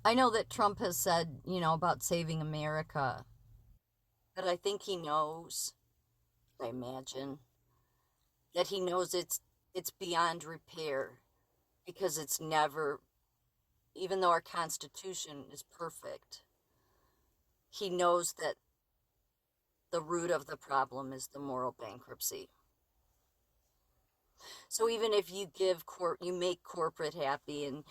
I know that Trump has said, about saving America, but I think he knows, I imagine, that he knows it's beyond repair because it's never, even though our Constitution is perfect, he knows that the root of the problem is the moral bankruptcy. So even if you make corporate happy and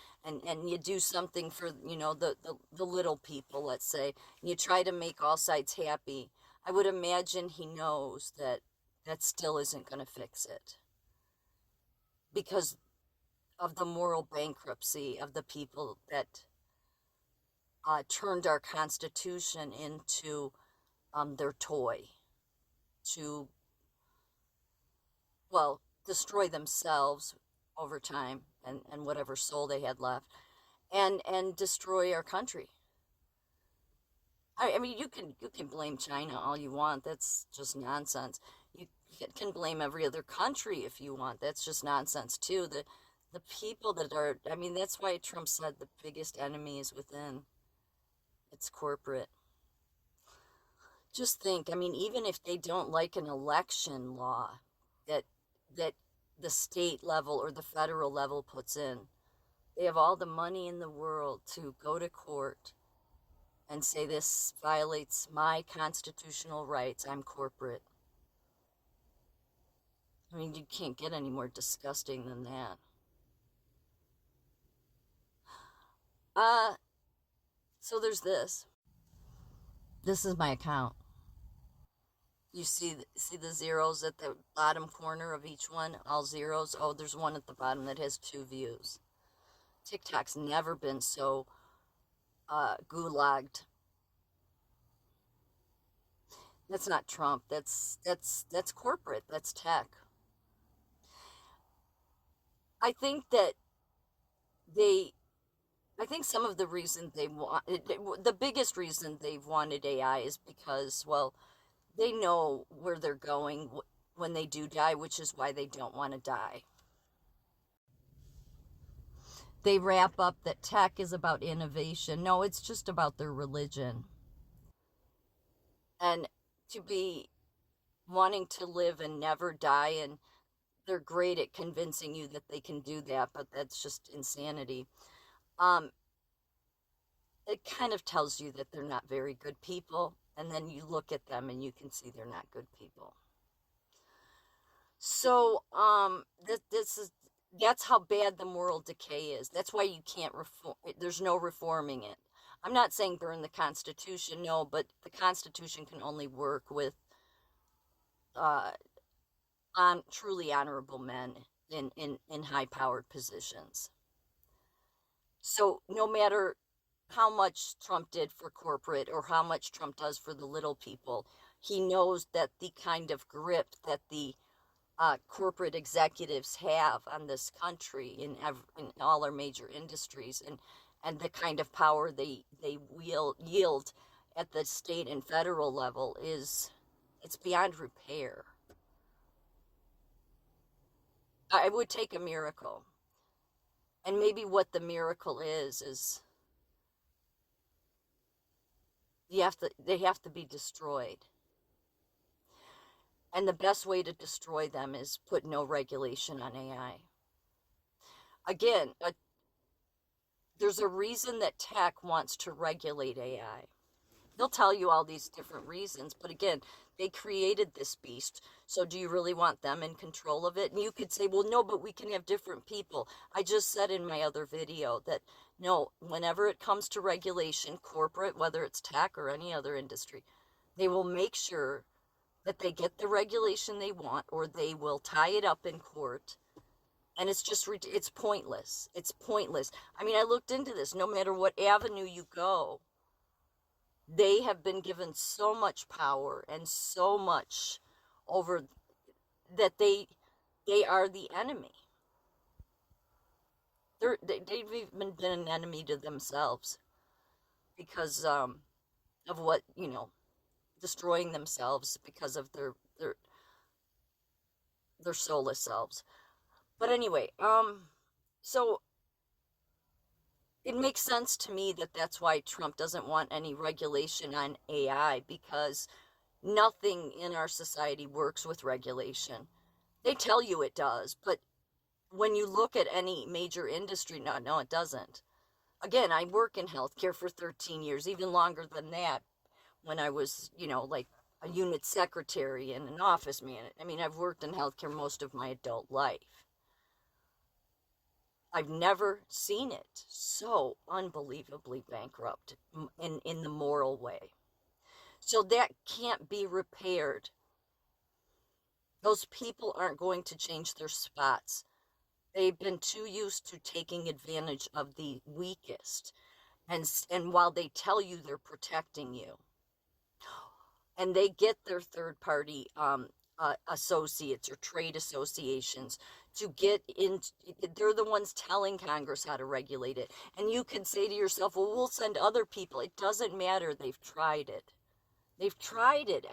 you do something for, the little people, let's say, and you try to make all sides happy, I would imagine he knows that that still isn't going to fix it because of the moral bankruptcy of the people that turned our Constitution into their toy to, well, destroy themselves over time and whatever soul they had left and destroy our country. I mean, you can blame China all you want. That's just nonsense. You can blame every other country if you want. That's just nonsense too. The people that are, I mean, that's why Trump said the biggest enemy is within. It's corporate. Just think, I mean, even if they don't like an election law that that the state level or the federal level puts in, they have all the money in the world to go to court and say this violates my constitutional rights. I'm corporate. I mean, you can't get any more disgusting than that. Uh, so there's this. This is my account. You see the zeros at the bottom corner of each one, all zeros. Oh, there's one at the bottom that has 2 views. TikTok's never been so gulagged. That's not Trump. That's corporate. That's tech. I think that they I think some of the reason they want the biggest reason they've wanted AI is because, well, they know where they're going when they do die, which is why they don't want to die. They wrap up that tech is about innovation. No, it's just about their religion. And to be wanting to live and never die, and they're great at convincing you that they can do that, but that's just insanity. Um, it kind of tells you that they're not very good people, and then you look at them and you can see they're not good people. So, this is that's how bad the moral decay is. That's why you can't reform. There's no reforming it. I'm not saying burn the Constitution, no, but the Constitution can only work with uh, on truly honorable men in high powered positions. So no matter how much Trump did for corporate or how much Trump does for the little people, he knows that the kind of grip that the corporate executives have on this country in all our major industries and the kind of power they yield at the state and federal level is it's beyond repair. I would take a miracle. And maybe what the miracle is they have to be destroyed. And the best way to destroy them is put no regulation on AI. Again, there's a reason that tech wants to regulate AI. They'll tell you all these different reasons, but again, they created this beast. So do you really want them in control of it? And you could say, well, no, but we can have different people. I just said in my other video that no, whenever it comes to regulation, corporate, whether it's tech or any other industry, they will make sure that they get the regulation they want or they will tie it up in court. And it's pointless. It's pointless. I mean, I looked into this. No matter what avenue you go, they have been given so much power and so much over that they are the enemy. They've even been an enemy to themselves because of what destroying themselves because of their soulless selves. But anyway, so it makes sense to me that that's why Trump doesn't want any regulation on AI, because nothing in our society works with regulation. They tell you it does, but when you look at any major industry, no, it doesn't. Again, I work in healthcare for 13 years, even longer than that, when I was, like a unit secretary and an office manager. I mean, I've worked in healthcare most of my adult life. I've never seen it so unbelievably bankrupt in the moral way. So that can't be repaired. Those people aren't going to change their spots. They've been too used to taking advantage of the weakest. And while they tell you they're protecting you, and they get their third party associates or trade associations to get in, they're the ones telling Congress how to regulate it. And you could say to yourself, well, we'll send other people. It doesn't matter. They've tried it. They've tried it.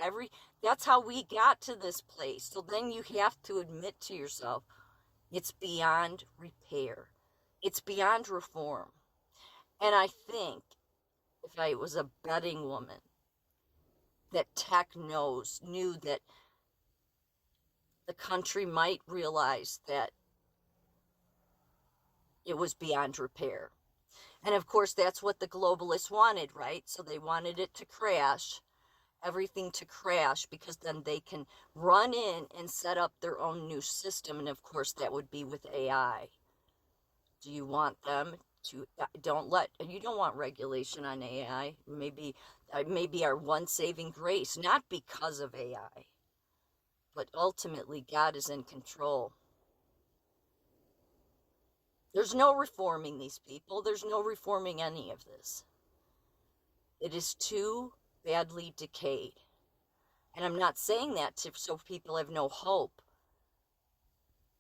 That's how we got to this place. So then you have to admit to yourself, it's beyond repair. It's beyond reform. And I think if I was a betting woman, that tech knew that the country might realize that it was beyond repair. And of course, that's what the globalists wanted, right? So they wanted it to crash, everything to crash, because then they can run in and set up their own new system. And of course, that would be with AI. Do you want them to, you don't want regulation on AI. Maybe our one saving grace, not because of AI, but ultimately God is in control. There's no reforming these people. There's no reforming any of this. It is too badly decayed. And I'm not saying that so people have no hope.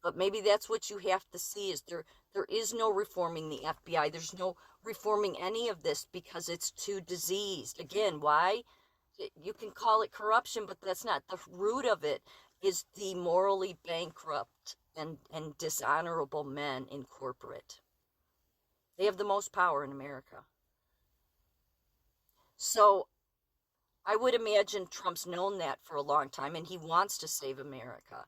But maybe that's what you have to see, is there is no reforming the FBI. There's no reforming any of this because it's too diseased. Again, why? You can call it corruption, but that's not. The root of it is the morally bankrupt and dishonorable men in corporate. They have the most power in America. So I would imagine Trump's known that for a long time, and he wants to save America.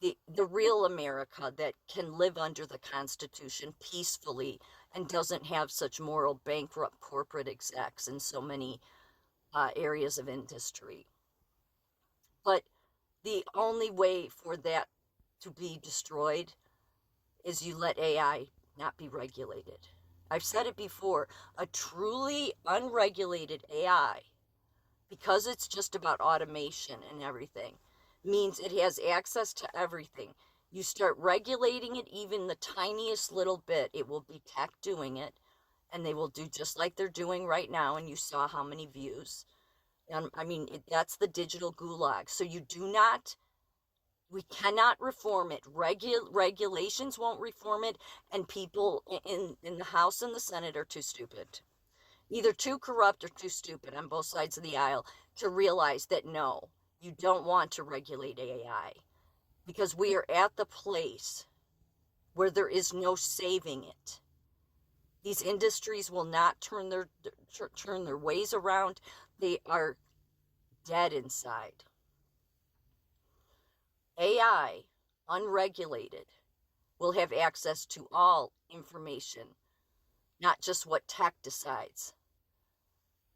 The real America that can live under the Constitution peacefully and doesn't have such moral bankrupt corporate execs in so many areas of industry. But the only way for that to be destroyed is you let AI not be regulated. I've said it before, a truly unregulated AI, because it's just about automation and everything, means it has access to everything. You start regulating it even the tiniest little bit, it will be tech doing it, and they will do just like they're doing right now, and you saw how many views. That's the digital gulag. So we cannot reform it. Regulations won't reform it, and people in the House and the Senate are too stupid. Either too corrupt or too stupid on both sides of the aisle to realize that no, you don't want to regulate AI, because we are at the place where there is no saving it. These industries will not turn their ways around. They are dead inside. AI, unregulated, will have access to all information, not just what tech decides.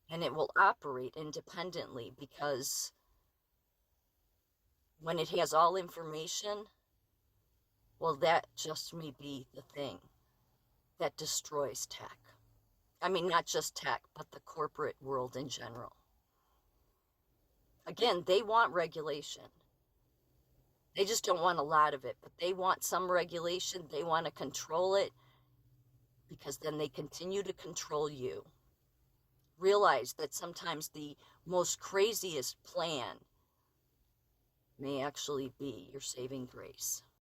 And it will operate independently, because when it has all information, well, that just may be the thing that destroys tech. I mean, not just tech, but the corporate world in general. Again, they want regulation. They just don't want a lot of it, but they want some regulation. They want to control it, because then they continue to control you. Realize that sometimes the most craziest plan may actually be your saving grace.